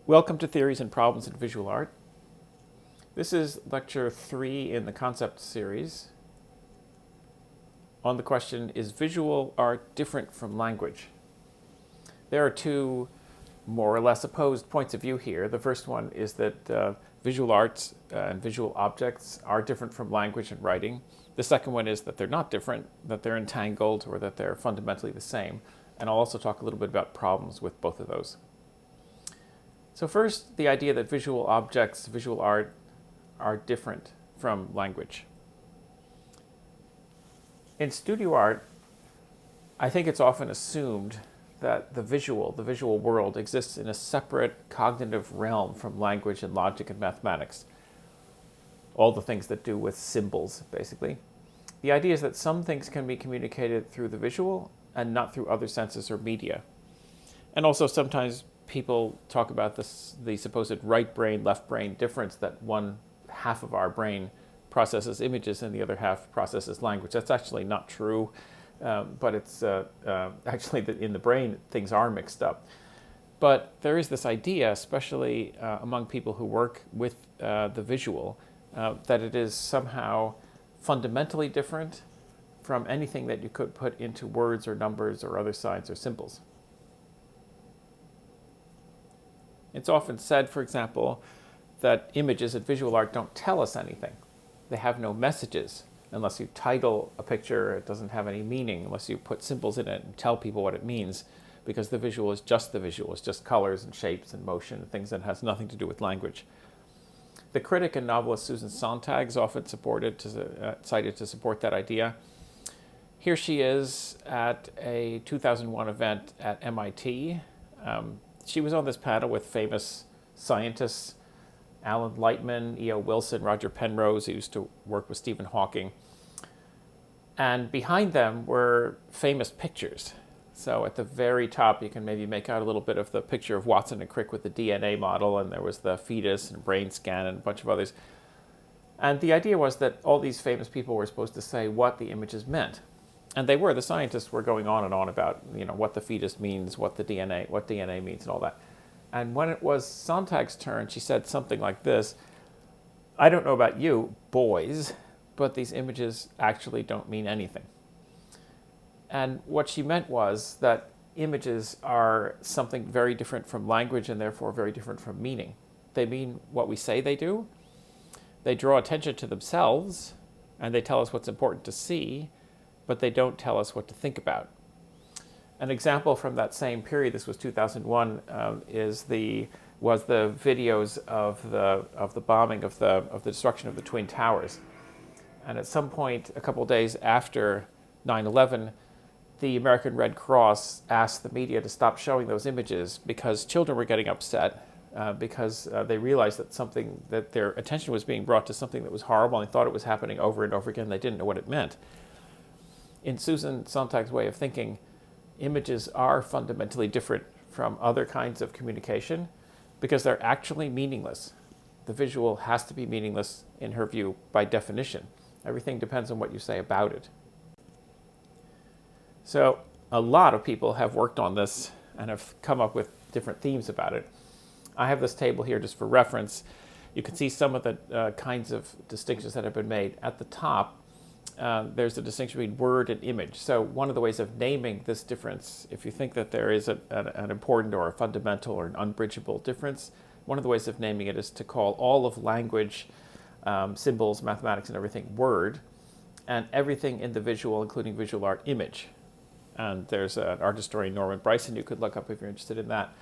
Welcome to Theories and Problems in Visual Art. This is lecture 3 in the concept series on the question, is visual art different from language? There are two more or less opposed points of view here. The first one is that visual arts and visual objects are different from language and writing. The second one is that they're not different, that they're entangled, or that they're fundamentally the same. And I'll also talk a little bit about problems with both of those. So first, the idea that visual objects, visual art, are different from language. In studio art, I think it's often assumed that the visual world exists in a separate cognitive realm from language and logic and mathematics. All the things that do with symbols, basically. The idea is that some things can be communicated through the visual and not through other senses or media. And also sometimes people talk about the supposed right brain, left brain difference, that one half of our brain processes images and the other half processes language. That's actually not true, but it's actually that in the brain things are mixed up. But there is this idea, especially among people who work with the visual, that it is somehow fundamentally different from anything that you could put into words or numbers or other signs or symbols. It's often said, for example, that images and visual art don't tell us anything. They have no messages. Unless you title a picture, it doesn't have any meaning, unless you put symbols in it and tell people what it means, because the visual is just the visual. It's just colors and shapes and motion and things that has nothing to do with language. The critic and novelist Susan Sontag is often cited to support that idea. Here she is at a 2001 event at MIT. She was on this panel with famous scientists, Alan Lightman, E.O. Wilson, Roger Penrose, who used to work with Stephen Hawking. And behind them were famous pictures. So at the very top, you can maybe make out a little bit of the picture of Watson and Crick with the DNA model, and there was the fetus and brain scan and a bunch of others. And the idea was that all these famous people were supposed to say what the images meant. And they were. The scientists were going on and on about, what the fetus means, what DNA means, and all that. And when it was Sontag's turn, she said something like this: "I don't know about you, boys, but these images actually don't mean anything." And what she meant was that images are something very different from language and therefore very different from meaning. They mean what we say they do. They draw attention to themselves, and they tell us what's important to see, but they don't tell us what to think about. An example from that same period, this was 2001, was the videos of the bombing of the destruction of the Twin Towers. And at some point, a couple days after 9/11, the American Red Cross asked the media to stop showing those images because children were getting upset because they realized that their attention was being brought to something that was horrible, and they thought it was happening over and over again. They didn't know what it meant. In Susan Sontag's way of thinking, images are fundamentally different from other kinds of communication because they're actually meaningless. The visual has to be meaningless in her view by definition. Everything depends on what you say about it. So a lot of people have worked on this and have come up with different themes about it. I have this table here just for reference. You can see some of the kinds of distinctions that have been made. At the top, there's a distinction between word and image. So one of the ways of naming this difference, if you think that there is an important or a fundamental or an unbridgeable difference, one of the ways of naming it is to call all of language, symbols, mathematics, and everything word, and everything in the visual, including visual art, image. And there's an art historian, Norman Bryson, you could look up if you're interested in that.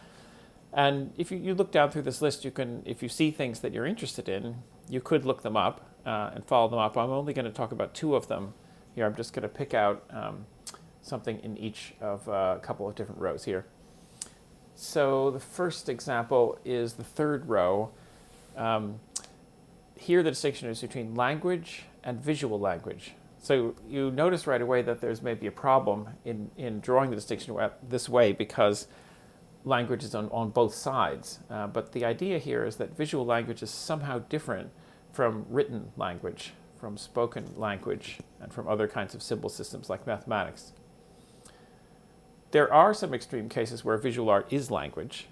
And if you look down through this list, if you see things that you're interested in, you could look them up and follow them up. I'm only going to talk about two of them here. I'm just going to pick out something in each of a couple of different rows here. So the first example is the third row. Here the distinction is between language and visual language. So you notice right away that there's maybe a problem in drawing the distinction this way because language is on both sides. But the idea here is that visual language is somehow different from written language, from spoken language, and from other kinds of symbol systems like mathematics. There are some extreme cases where visual art is language.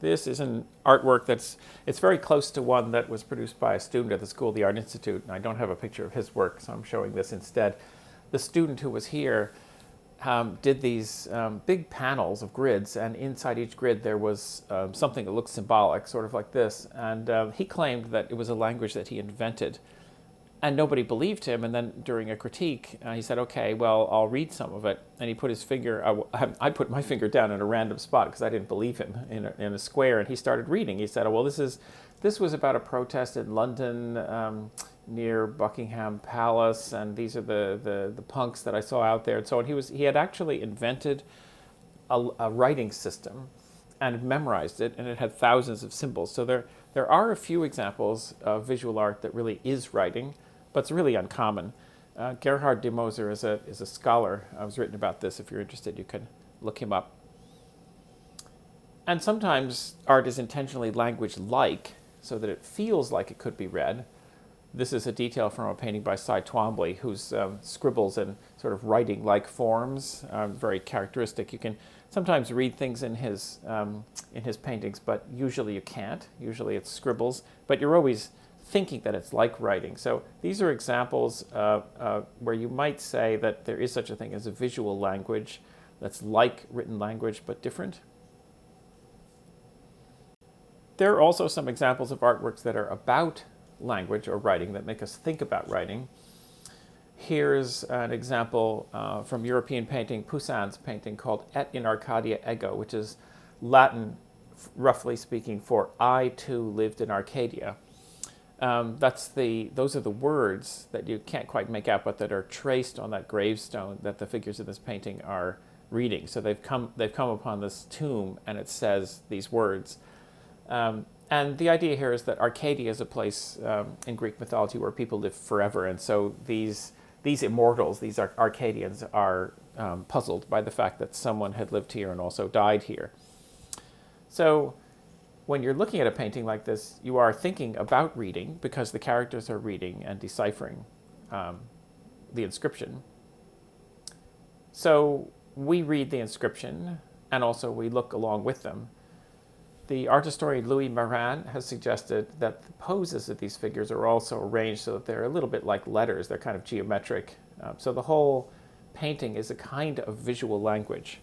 This is an artwork it's very close to one that was produced by a student at the School of the Art Institute. And I don't have a picture of his work, so I'm showing this instead. The student who was here did these big panels of grids, and inside each grid there was something that looked symbolic, sort of like this. And he claimed that it was a language that he invented. And nobody believed him. And then during a critique, he said, okay, well, I'll read some of it. And he put his finger, I put my finger down in a random spot because I didn't believe him, in a square. And he started reading. He said, oh, well, this was about a protest in London near Buckingham Palace. And these are the punks that I saw out there. And so on. He had actually invented a writing system and memorized it. And it had thousands of symbols. So there are a few examples of visual art that really is writing, but it's really uncommon. Gerhard de Moser is a scholar who's written about this. If you're interested, you can look him up. And sometimes art is intentionally language-like, so that it feels like it could be read. This is a detail from a painting by Cy Twombly, whose scribbles in sort of writing-like forms are very characteristic. You can sometimes read things in his paintings, but usually you can't. Usually it's scribbles, but you're always thinking that it's like writing. So these are examples where you might say that there is such a thing as a visual language that's like written language but different. There are also some examples of artworks that are about language or writing that make us think about writing. Here's an example from European painting, Poussin's painting, called Et in Arcadia Ego, which is Latin, roughly speaking, for I too lived in Arcadia. Those are the words that you can't quite make out, but that are traced on that gravestone that the figures in this painting are reading. So they've come upon this tomb, and it says these words. And the idea here is that Arcadia is a place in Greek mythology where people live forever, and so these immortals, these Arcadians, are puzzled by the fact that someone had lived here and also died here. So when you're looking at a painting like this, you are thinking about reading because the characters are reading and deciphering the inscription. So we read the inscription, and also we look along with them. The art historian Louis Marin has suggested that the poses of these figures are also arranged so that they're a little bit like letters. They're kind of geometric. So the whole painting is a kind of visual language.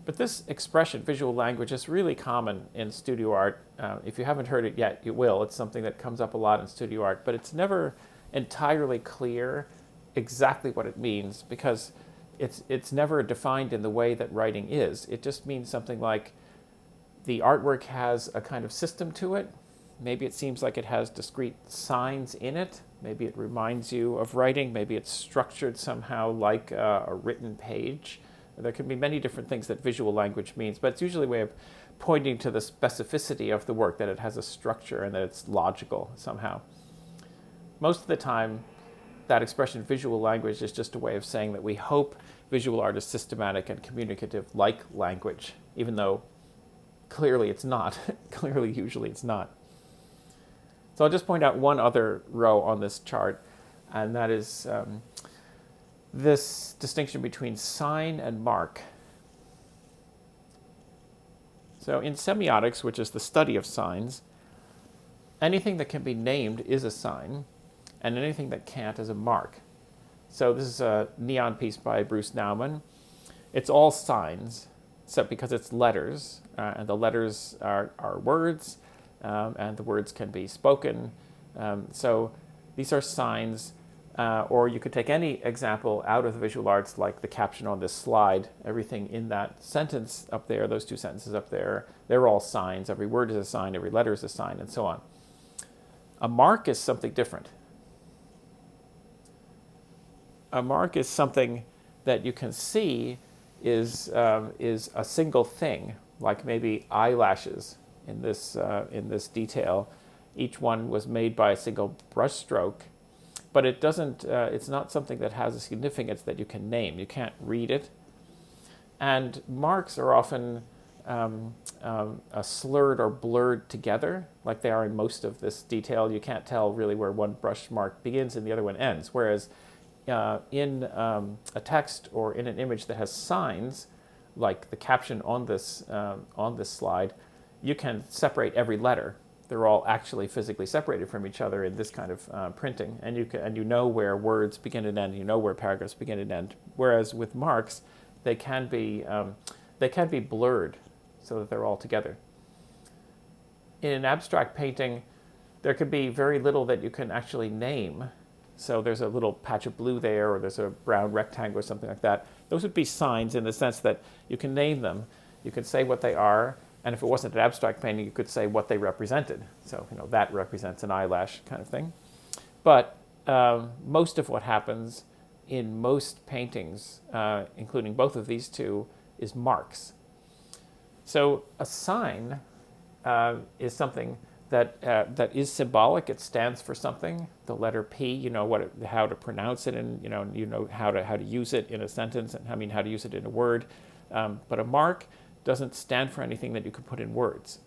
But this expression, visual language, is really common in studio art. If you haven't heard it yet, you will. It's something that comes up a lot in studio art, but it's never entirely clear exactly what it means because it's never defined in the way that writing is. It just means something like the artwork has a kind of system to it. Maybe it seems like it has discrete signs in it. Maybe it reminds you of writing. Maybe it's structured somehow like a written page. There can be many different things that visual language means, but it's usually a way of pointing to the specificity of the work, that it has a structure and that it's logical somehow. Most of the time, that expression visual language is just a way of saying that we hope visual art is systematic and communicative like language, even though clearly it's not. Clearly, usually it's not. So I'll just point out one other row on this chart, and that is this distinction between sign and mark. So in semiotics, which is the study of signs, anything that can be named is a sign, and anything that can't is a mark. So this is a neon piece by Bruce Nauman. It's all signs, except because it's letters, and the letters are words, and the words can be spoken. So these are signs, or you could take any example out of the visual arts, like the caption on this slide. Everything in that sentence up there, those two sentences up there, they're all signs. Every word is a sign, every letter is a sign, and so on. A mark is something different. A mark is something that you can see is a single thing, like maybe eyelashes in this detail. Each one was made by a single brush stroke, but it doesn't. It's not something that has a significance that you can name. You can't read it. And marks are often slurred or blurred together, like they are in most of this detail. You can't tell really where one brush mark begins and the other one ends. Whereas in a text or in an image that has signs, like the caption on this slide, you can separate every letter. They're all actually physically separated from each other in this kind of printing, and you know where words begin and end. You know where paragraphs begin and end. Whereas with marks, they can be blurred, so that they're all together. In an abstract painting, there could be very little that you can actually name. So there's a little patch of blue there, or there's a brown rectangle or something like that. Those would be signs in the sense that you can name them, you can say what they are, and if it wasn't an abstract painting, you could say what they represented. So, that represents an eyelash kind of thing. But most of what happens in most paintings, including both of these two, is marks. So a sign is something that is symbolic. It stands for something. The letter P, you know how to pronounce it, and you know how to use it in a sentence, and how to use it in a word. But a mark doesn't stand for anything that you could put in words.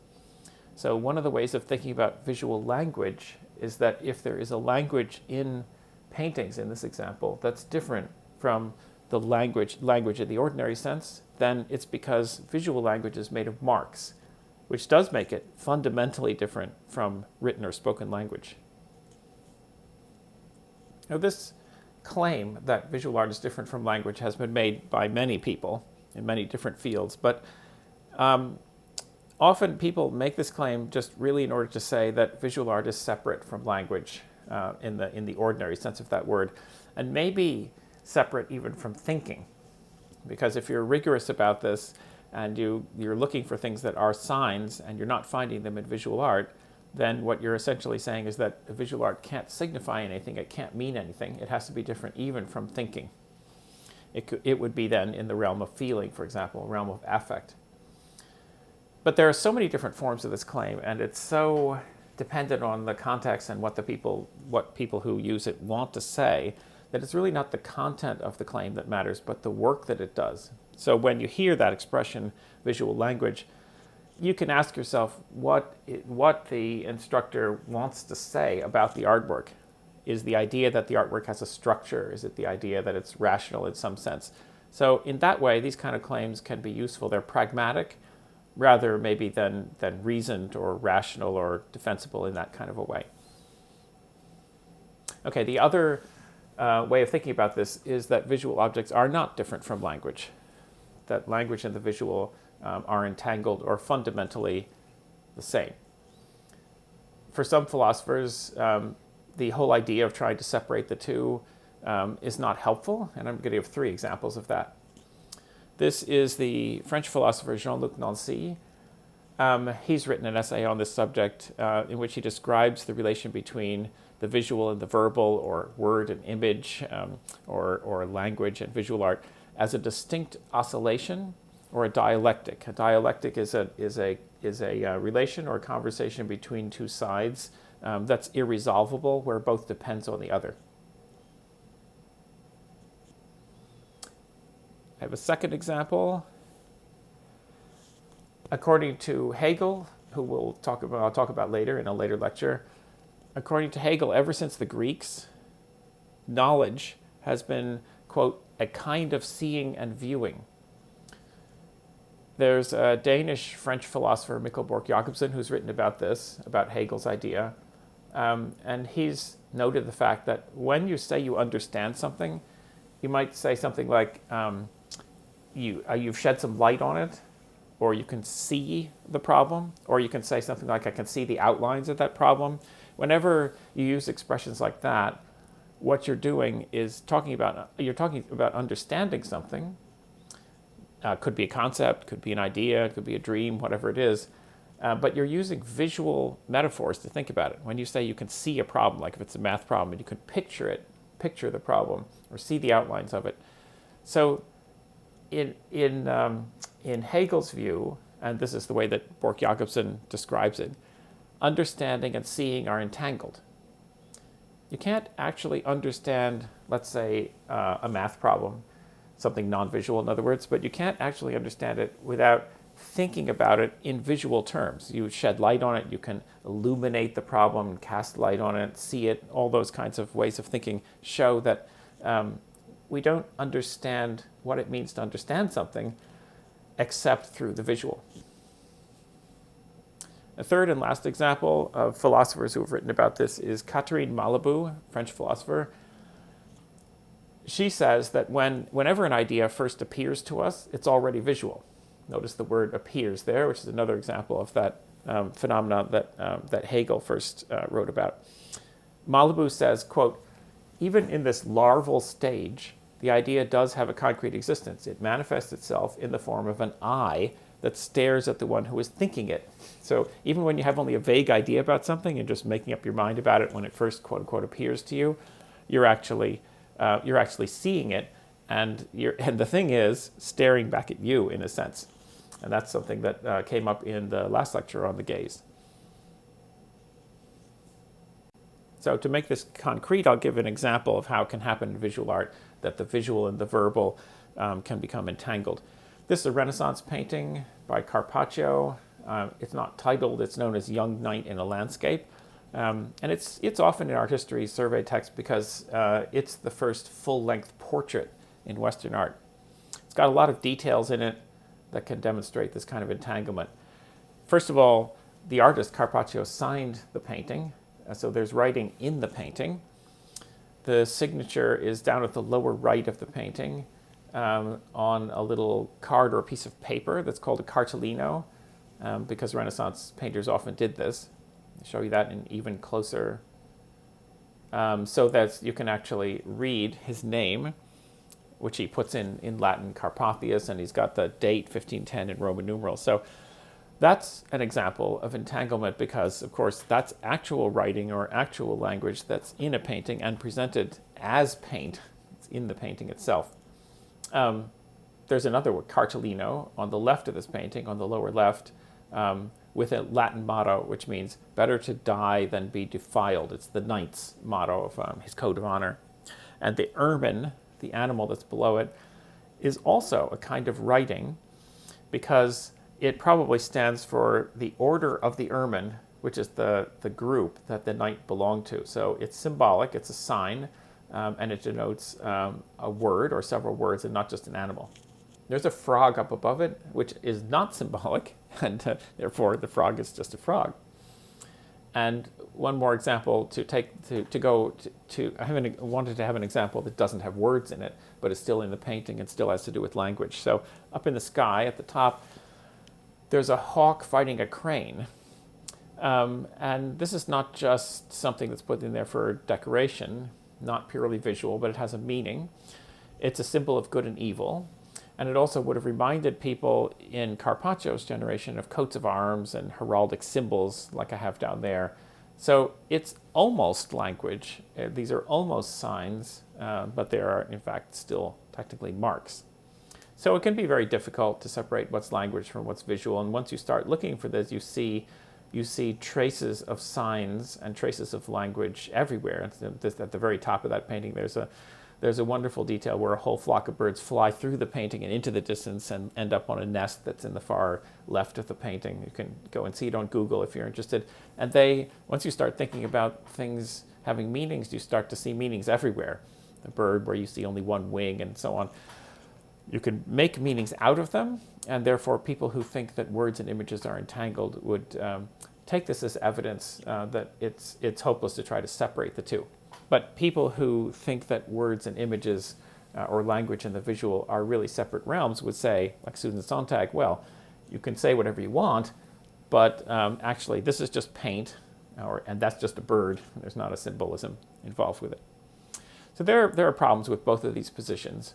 So one of the ways of thinking about visual language is that if there is a language in paintings, in this example, that's different from the language in the ordinary sense, then it's because visual language is made of marks, which does make it fundamentally different from written or spoken language. Now, this claim that visual art is different from language has been made by many people in many different fields, but often people make this claim just really in order to say that visual art is separate from language in the ordinary sense of that word, and maybe separate even from thinking. Because if you're rigorous about this and you're looking for things that are signs and you're not finding them in visual art, then what you're essentially saying is that visual art can't signify anything, it can't mean anything, it has to be different even from thinking. It would be then in the realm of feeling, for example, realm of affect. But there are so many different forms of this claim, and it's so dependent on the context and what people who use it want to say, that it's really not the content of the claim that matters, but the work that it does. So when you hear that expression, visual language, you can ask yourself what the instructor wants to say about the artwork. Is the idea that the artwork has a structure? Is it the idea that it's rational in some sense? So in that way, these kind of claims can be useful. They're pragmatic, rather maybe than reasoned or rational or defensible in that kind of a way. Okay, the other way of thinking about this is that visual objects are not different from language, that language and the visual are entangled or fundamentally the same. For some philosophers, the whole idea of trying to separate the two is not helpful, and I'm going to give 3 examples of that. This is the French philosopher Jean-Luc Nancy. He's written an essay on this subject in which he describes the relation between the visual and the verbal, or word and image, or language and visual art, as a distinct oscillation or a dialectic. A dialectic is a relation or a conversation between two sides that's irresolvable, where both depends on the other. I have a second example. According to Hegel, who I'll talk about later in a later lecture, according to Hegel, ever since the Greeks, knowledge has been, quote, a kind of seeing and viewing. There's a Danish-French philosopher, Mikkel Borch-Jacobsen, who's written about this, about Hegel's idea. And he's noted the fact that when you say you understand something, you might say something like, you've shed some light on it, or you can see the problem, or you can say something like, I can see the outlines of that problem. Whenever you use expressions like that, what you're doing is talking about understanding something. Could be a concept, could be an idea, could be a dream, whatever it is. But you're using visual metaphors to think about it. When you say you can see a problem, like if it's a math problem, and you can picture the problem, or see the outlines of it. So in Hegel's view, and this is the way that Borch-Jacobsen describes it, understanding and seeing are entangled. You can't actually understand, let's say, a math problem, something non-visual in other words, but you can't actually understand it without thinking about it in visual terms. You shed light on it, you can illuminate the problem, cast light on it, see it, all those kinds of ways of thinking show that we don't understand what it means to understand something except through the visual. A third and last example of philosophers who have written about this is Catherine Malabou, French philosopher. She says that whenever an idea first appears to us, it's already visual. Notice the word appears there, which is another example of that phenomenon that Hegel first wrote about. Malabou says, quote, even in this larval stage, the idea does have a concrete existence. It manifests itself in the form of an eye that stares at the one who is thinking it. So even when you have only a vague idea about something and just making up your mind about it when it first, quote unquote, appears to you, you're actually seeing it, and the thing is staring back at you in a sense. And that's something that came up in the last lecture on the gaze. So to make this concrete, I'll give an example of how it can happen in visual art, that the visual and the verbal can become entangled. This is a Renaissance painting by Carpaccio. It's not titled, it's known as Young Knight in a Landscape. And it's often in art history survey text because it's the first full-length portrait in Western art. It's got a lot of details in it that can demonstrate this kind of entanglement. First of all, the artist Carpaccio signed the painting, so there's writing in the painting. The signature is down at the lower right of the painting on a little card or a piece of paper that's called a cartellino, because Renaissance painters often did this. I'll show you that in even closer, so that you can actually read his name, which he puts in Latin Carpathius, and he's got the date 1510 in Roman numerals. So that's an example of entanglement because, of course, that's actual writing or actual language that's in a painting and presented as paint. It's in the painting itself. There's another word, cartellino, on the left of this painting, on the lower left, with a Latin motto, which means better to die than be defiled. It's the knight's motto of his code of honor. And the ermine, the animal that's below it, is also a kind of writing because it probably stands for the order of the ermine, which is the group that the knight belonged to. So it's symbolic, it's a sign, and it denotes a word or several words and not just an animal. There's a frog up above it, which is not symbolic, and therefore the frog is just a frog. And one more example I wanted to have an example that doesn't have words in it, but is still in the painting and still has to do with language. So up in the sky at the top, there's a hawk fighting a crane. And this is not just something that's put in there for decoration, not purely visual, but it has a meaning. It's a symbol of good and evil. And it also would have reminded people in Carpaccio's generation of coats of arms and heraldic symbols like I have down there. So it's almost language. These are almost signs, but they are in fact still technically marks. So it can be very difficult to separate what's language from what's visual. And once you start looking for this, you see traces of signs and traces of language everywhere. At the very top of that painting, there's a wonderful detail where a whole flock of birds fly through the painting and into the distance and end up on a nest that's in the far left of the painting. You can go and see it on Google if you're interested. And once you start thinking about things having meanings, you start to see meanings everywhere. A bird where you see only one wing and so on. You can make meanings out of them, and therefore people who think that words and images are entangled would take this as evidence that it's hopeless to try to separate the two. But people who think that words and images or language and the visual are really separate realms would say, like Susan Sontag, well, you can say whatever you want, but actually this is just paint, and that's just a bird. There's not a symbolism involved with it. So there are problems with both of these positions.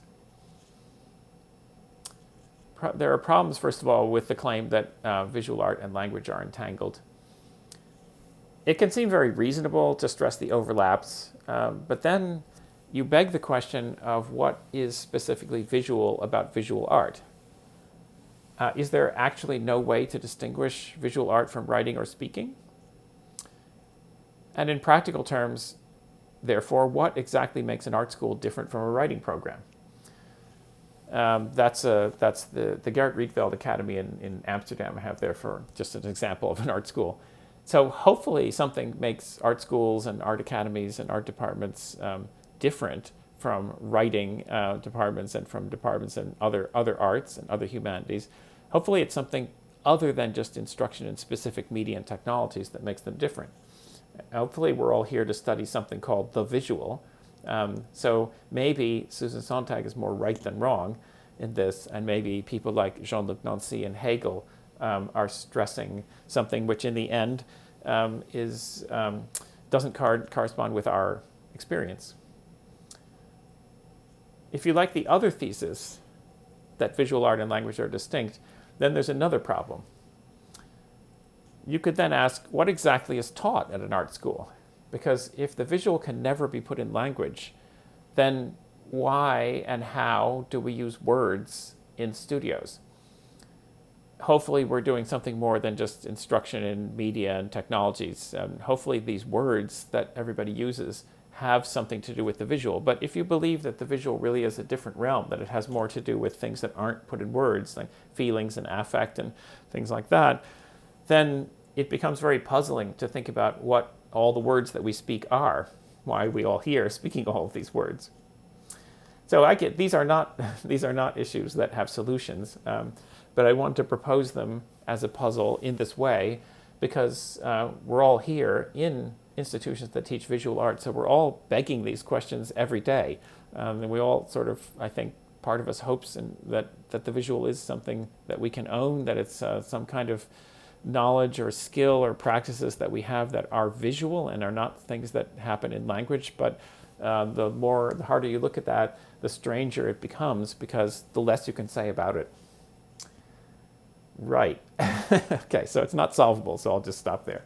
There are problems, first of all, with the claim that visual art and language are entangled. It can seem very reasonable to stress the overlaps, but then you beg the question of what is specifically visual about visual art. Is there actually no way to distinguish visual art from writing or speaking? And in practical terms, therefore, what exactly makes an art school different from a writing program? That's the Gerrit Rietveld Academy in Amsterdam I have there for just an example of an art school. So hopefully something makes art schools and art academies and art departments different from writing departments and from departments in other arts and other humanities. Hopefully it's something other than just instruction in specific media and technologies that makes them different. Hopefully we're all here to study something called the visual. So maybe Susan Sontag is more right than wrong in this, and maybe people like Jean-Luc Nancy and Hegel are stressing something which in the end doesn't correspond with our experience. If you like the other thesis, that visual art and language are distinct, then there's another problem. You could then ask, what exactly is taught at an art school? Because if the visual can never be put in language, then why and how do we use words in studios? Hopefully we're doing something more than just instruction in media and technologies. Hopefully these words that everybody uses have something to do with the visual. But if you believe that the visual really is a different realm, that it has more to do with things that aren't put in words, like feelings and affect and things like that, then it becomes very puzzling to think about what all the words that we speak are, why we all here speaking all of these words. So I get these are not issues that have solutions, but I want to propose them as a puzzle in this way because we're all here in institutions that teach visual art, so we're all begging these questions every day, and we all sort of, I think, part of us hopes that the visual is something that we can own, that it's some kind of knowledge or skill or practices that we have that are visual and are not things that happen in language. But the harder you look at that, the stranger it becomes because the less you can say about it. Right. Okay, so it's not solvable, so I'll just stop there.